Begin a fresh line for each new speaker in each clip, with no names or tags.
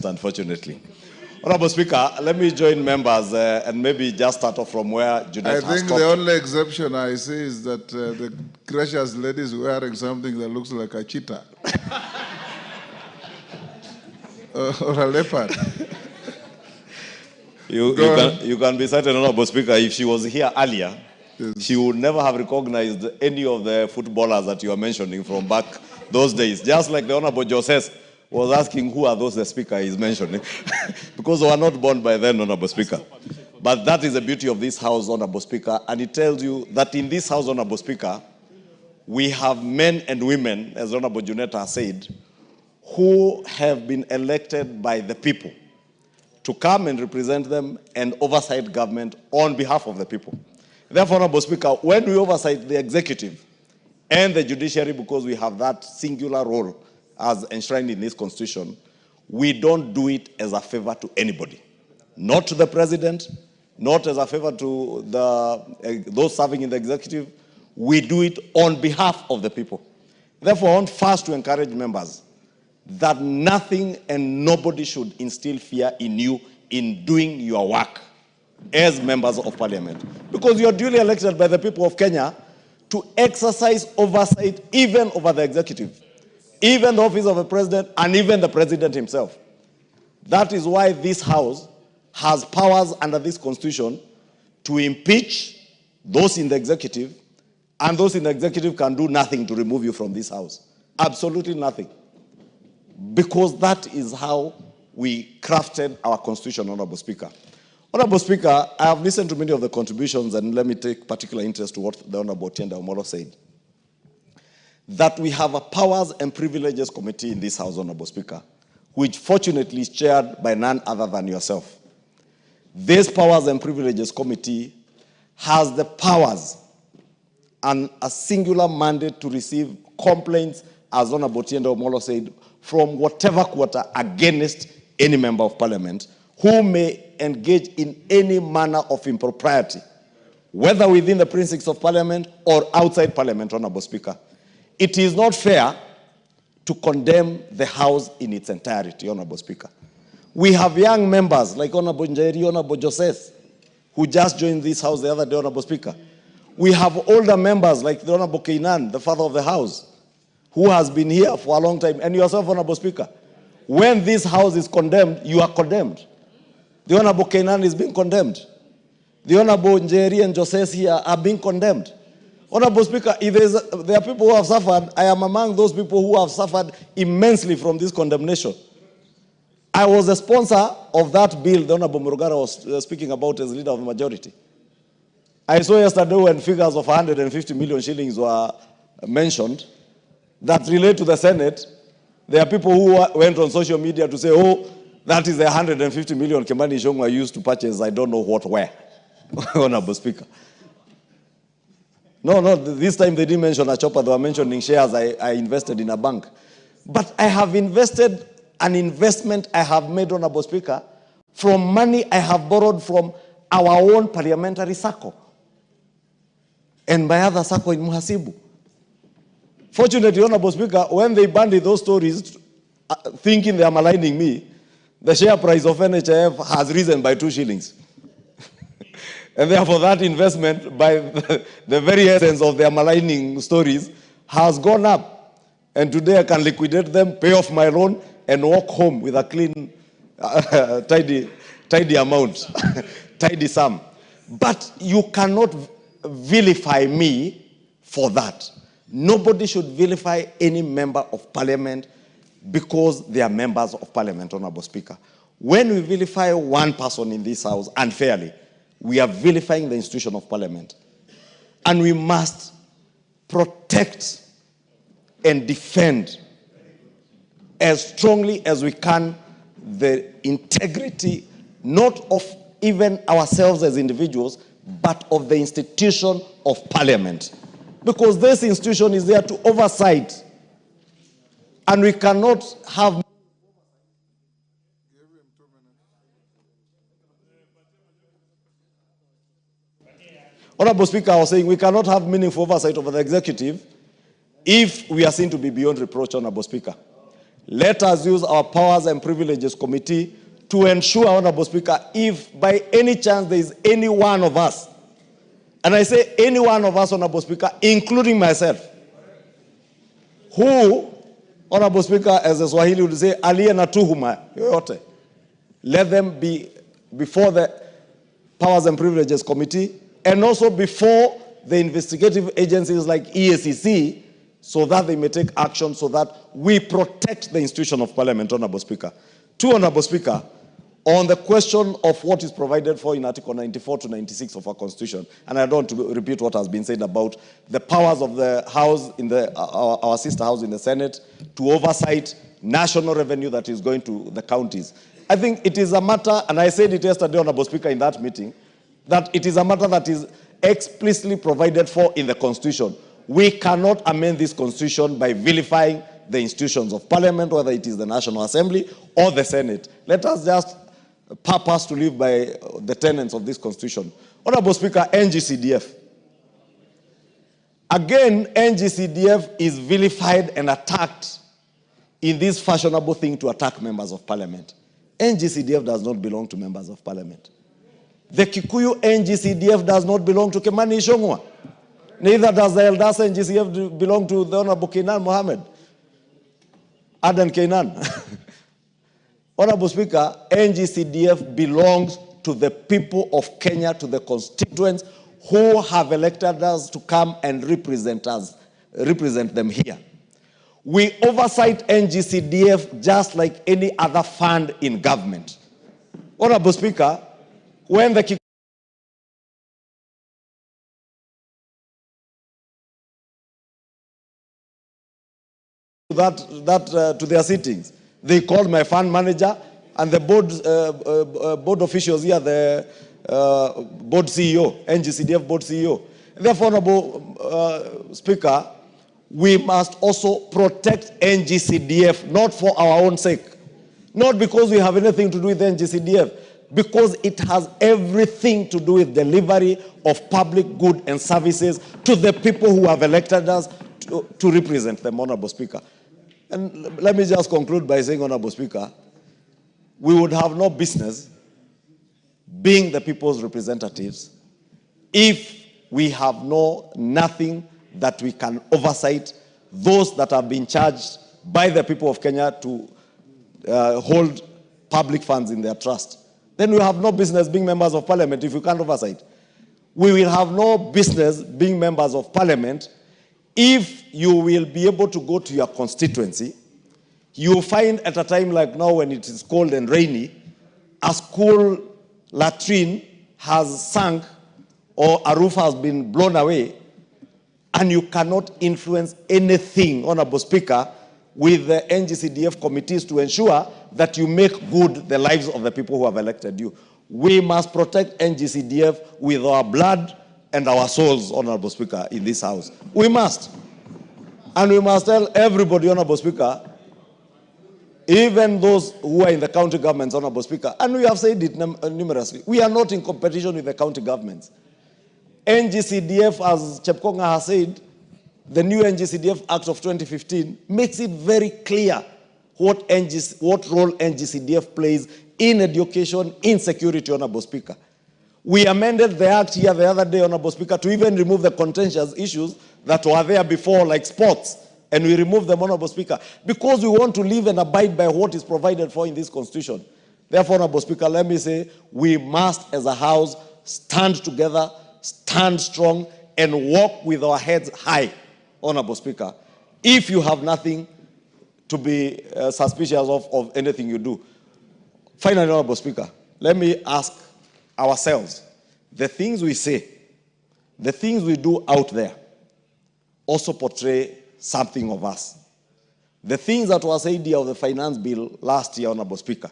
Unfortunately. Honorable Speaker, let me join members and maybe just start off from where Junet
I think the only exception I see is that the gracious lady is wearing something that looks like a cheetah. Or a leopard.
You can be certain, Honorable Speaker, if she was here earlier,
yes,
she would never have recognized any of the footballers that you are mentioning from back those days. Just like the Honorable Joseph was asking who are those the Speaker is mentioning. Because they were not born by then, Honorable Speaker. But that is the beauty of this House, Honorable Speaker. And it tells you that in this House, Honorable Speaker, we have men and women, as Honorable Juneta has said, who have been elected by the people to come and represent them and oversight government on behalf of the people. Therefore, Honorable Speaker, when we oversight the executive and the judiciary, because we have that singular role as enshrined in this constitution, we don't do it as a favor to anybody. Not to the president, not as a favor to those serving in the executive. We do it on behalf of the people. Therefore, I want first to encourage members that nothing and nobody should instill fear in you in doing your work as members of parliament. Because you are duly elected by the people of Kenya to exercise oversight even over the executive, even the office of the president, and even the president himself. That is why this House has powers under this constitution to impeach those in the executive, and those in the executive can do nothing to remove you from this House. Absolutely nothing. Because that is how we crafted our constitution, Honorable Speaker. Honorable Speaker, I have listened to many of the contributions, and let me take particular interest to what the Honorable Tienda Omolo said. That we have a Powers and Privileges Committee in this House, Honorable Speaker, which fortunately is chaired by none other than yourself. This Powers and Privileges Committee has the powers and a singular mandate to receive complaints, as Honorable Tienda Omolo said, from whatever quarter against any member of parliament who may engage in any manner of impropriety, whether within the precincts of parliament or outside parliament, Honorable Speaker. It is not fair to condemn the House in its entirety, Honorable Speaker. We have young members like Honorable Njeri, Honorable Joseph, who just joined this House the other day, Honorable Speaker. We have older members like the Honorable Kenyan, the father of the House, who has been here for a long time, and yourself, Honorable Speaker. When this House is condemned, you are condemned. The Honorable Kenyan is being condemned. The Honorable Njeri and Joseph here are being condemned. Honorable Speaker, if there are people who have suffered, I am among those people who have suffered immensely from this condemnation. I was a sponsor of that bill the Honorable Murugara was speaking about as leader of the majority. I saw yesterday when figures of 150 million shillings were mentioned that relate to the Senate. There are people who went on social media to say, oh, that is the 150 million Kimani Ichungwa used to purchase I don't know what where, Honorable Speaker. No, this time they didn't mention a chopper, they were mentioning shares I invested in a bank. But I have invested an investment I have made, Honorable Speaker, from money I have borrowed from our own parliamentary circle and my other circle in Muhasibu. Fortunately, Honorable Speaker, when they banded those stories, thinking they are maligning me, the share price of NHIF has risen by 2 shillings. And therefore, that investment, by the very essence of their maligning stories, has gone up. And today I can liquidate them, pay off my loan, and walk home with a clean, tidy amount, tidy sum. But you cannot vilify me for that. Nobody should vilify any member of parliament because they are members of parliament, Honorable Speaker. When we vilify one person in this House unfairly, we are vilifying the institution of parliament. And we must protect and defend as strongly as we can the integrity, not of even ourselves as individuals, but of the institution of parliament. Because this institution is there to oversight. And we cannot have... Honorable Speaker, I was saying we cannot have meaningful oversight over the executive if we are seen to be beyond reproach, Honorable Speaker. Let us use our Powers and Privileges Committee to ensure, Honorable Speaker, if by any chance there is any one of us, and I say any one of us, Honorable Speaker, including myself, who, Honorable Speaker, as the Swahili would say, aliye na tuhuma yoyote, let them be before the Powers and Privileges Committee and also before the investigative agencies like EACC, so that they may take action so that we protect the institution of Parliament, Honorable Speaker. Two, Honorable Speaker, on the question of what is provided for in Article 94 to 96 of our Constitution, and I don't want to repeat what has been said about the powers of the House, in the, our sister House in the Senate, to oversight national revenue that is going to the counties. I think it is a matter, and I said it yesterday, Honorable Speaker, in that meeting, that it is a matter that is explicitly provided for in the Constitution. We cannot amend this Constitution by vilifying the institutions of Parliament, whether it is the National Assembly or the Senate. Let us just purpose to live by the tenets of this Constitution. Honorable Speaker, NGCDF. Again, NGCDF is vilified and attacked in this fashionable thing to attack members of Parliament. NGCDF does not belong to members of Parliament. The Kikuyu NGCDF does not belong to Kimani Ichungwa. Neither does the Eldasa NGCDF belong to the Honorable Kenyan Mohammed. Adan Kenyan. Honorable Speaker, NGCDF belongs to the people of Kenya, to the constituents who have elected us to come and represent them here. We oversight NGCDF just like any other fund in government. Honorable Speaker, when the to their sittings, they called my fund manager and the board officials here, the board CEO, NGCDF board CEO. Therefore, Honorable Speaker, we must also protect NGCDF, not for our own sake, not because we have anything to do with NGCDF, because it has everything to do with delivery of public good and services to the people who have elected us to represent them, Honorable Speaker. And let me just conclude by saying, Honorable Speaker, we would have no business being the people's representatives if we have nothing that we can oversight those that have been charged by the people of Kenya to hold public funds in their trust. Then we have no business being members of Parliament if we can't oversight. We will have no business being members of Parliament if you will be able to go to your constituency. You find at a time like now when it is cold and rainy, a school latrine has sunk or a roof has been blown away, and you cannot influence anything, Honorable Speaker, with the NGCDF committees to ensure that you make good the lives of the people who have elected you. We must protect NGCDF with our blood and our souls, Honorable Speaker, in this House. We must. And we must tell everybody, Honorable Speaker, even those who are in the county governments, Honorable Speaker, and we have said it numerously, we are not in competition with the county governments. NGCDF, as Chepkonga has said, the new NGCDF Act of 2015 makes it very clear what role NGCDF plays in education, in security, Honorable Speaker. We amended the Act here the other day, Honorable Speaker, to even remove the contentious issues that were there before, like sports, and we removed them, Honorable Speaker, because we want to live and abide by what is provided for in this Constitution. Therefore, Honorable Speaker, let me say, we must, as a House, stand together, stand strong, and walk with our heads high, Honorable Speaker, if you have nothing to be suspicious of anything you do. Finally, Honorable Speaker, let me ask ourselves, the things we say, the things we do out there, also portray something of us. The things that were said here of the finance bill last year, Honorable Speaker,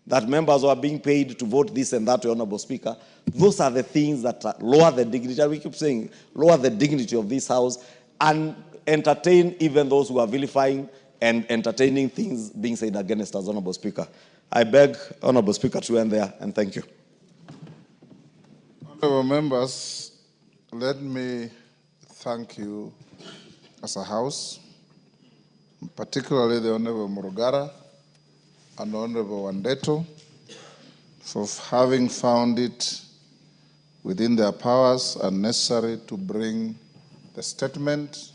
that members were being paid to vote this and that, Honorable Speaker, those are the things that lower the dignity, and we keep saying, lower the dignity of this House and entertain even those who are vilifying and entertaining things being said against us, Honorable Speaker. I beg, Honorable Speaker, to end there, and thank you.
Honorable members, let me thank you as a House particularly the Honorable Murugara and Honorable Wandeto, for having found it within their powers and necessary to bring the statement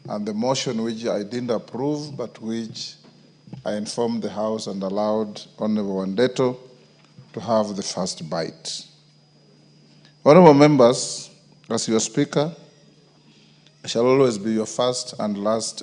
and the motion which I didn't approve, but which I informed the House and allowed Honorable Wandeto to have the first bite. Honorable members, as your Speaker, I shall always be your first and last